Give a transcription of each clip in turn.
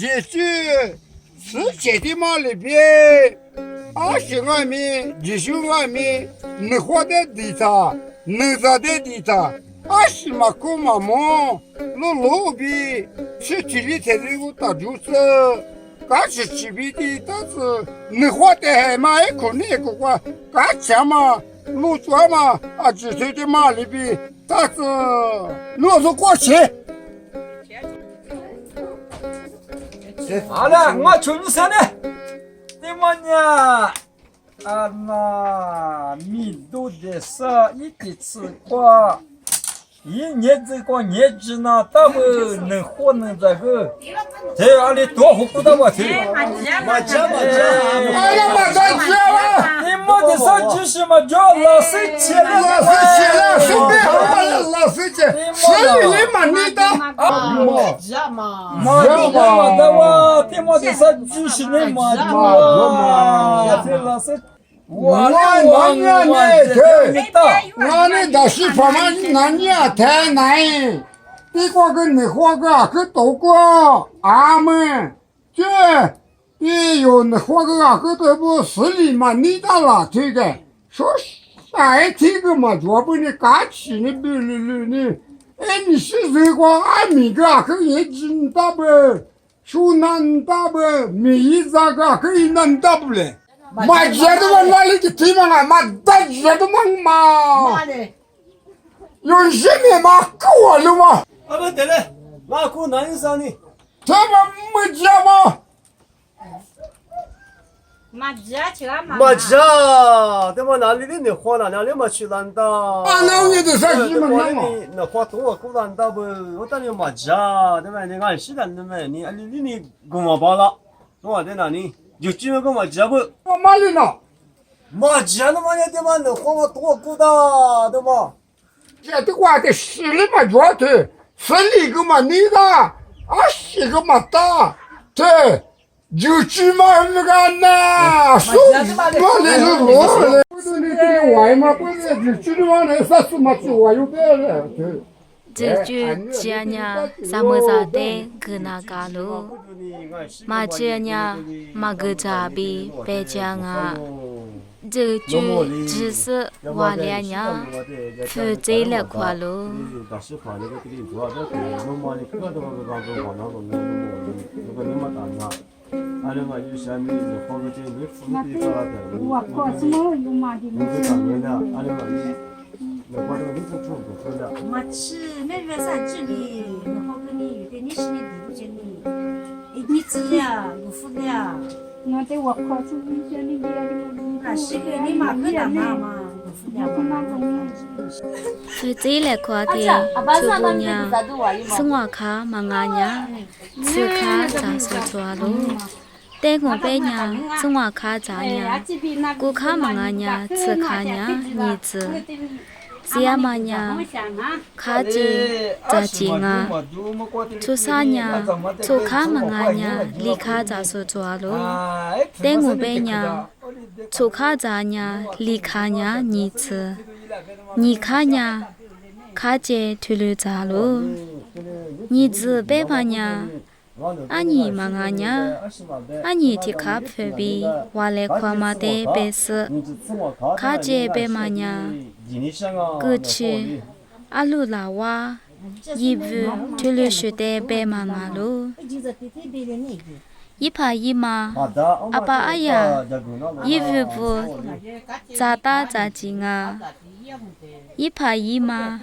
也许世界的嘛里边，20万米、20万米，能活的地方，能做的地方，20嘛够嘛么？路边是体力才能够打就是，刚是区别的，但是能活的还嘛也可能一个个，刚强嘛，路转嘛，几岁的嘛里边，但是路是过去。好了，我求你啥呢？对么呢？啊那米多的少，一点吃过。一年这个年纪呢，大不能活能这个，在阿里多活不到我去。哎呀，马上去了！你没得上去什么叫老师去了？老师去了，顺便好嘛，老师去，所以你嘛你的啊，嘛，妈的哇，你没得上去是你妈的哇，这老师。我的是婆妈那你太难，这个跟你活个可多过俺们这，你有你活个可都不势力嘛，你到哪去的？说啥这个嘛，做不你干起你不你，哎，你是这个俺米个可以真大不？说难大不？米这个可以难大不嘞？妈觉得我哪里去推嘛啊？妈大觉得嘛？有些人嘛够了嘛？啊不对了，那姑哪有啥呢？他们没讲嘛？没讲，对嘛？哪里的你花了，哪里没去难的？啊，那你的啥事嘛？那花多过难的不？我当年没讲，对吧？你俺是的，对吧？你跟我包了，我在哪里？就专门跟我讲不？我哪里呢？没讲的嘛，你对吧？你花我多过的，对吧？这的话的势力嘛，绝对势力个嘛，你的是个嘛大，对，就去嘛那个呢，说嘛那个罗了，不是你这个玩嘛，不是就去嘛那啥子嘛，去玩有别了，对。这就这样，什么啥的可那嘎喽？嘛这样，嘛个咋比别讲啊？这就只是话两样，负责了快喽。我吃那个啥子哩，然后跟你有点你是你理解你，你吃了，我付了。那在我考出一些那个，那是个你妈不打妈妈，我付了嘛。负责了快的，出不娘，生活卡嘛俺呀，吃卡咋说错喽？แต่ของเป้ญาสงว่าคาจาญากูคามังญาสึคาญานี่จืเสียมาญาคาจีจาจิงาทุสาญาทุคามังญาลีคาจาสุจวาโลแต่ของเป้ญาทุคาจาญาลีคาญานี่จืนี่คาญาคาเจทุลุจาโลนี่จืเป้ปาญา아니 망하냐 아니 디카프비 와레 과마데 베스 가제 베마냐 그치 알루라와 이브 툴루슈데 베마마로 이파 이마 아빠 아야 이브부 자다 자징아 이파 이마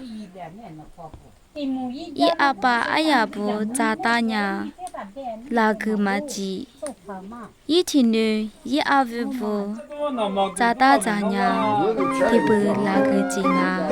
이 아빠 아야부 자다냐 라그마지 이 티누 이 아부부 자다자냐 디브 라그지나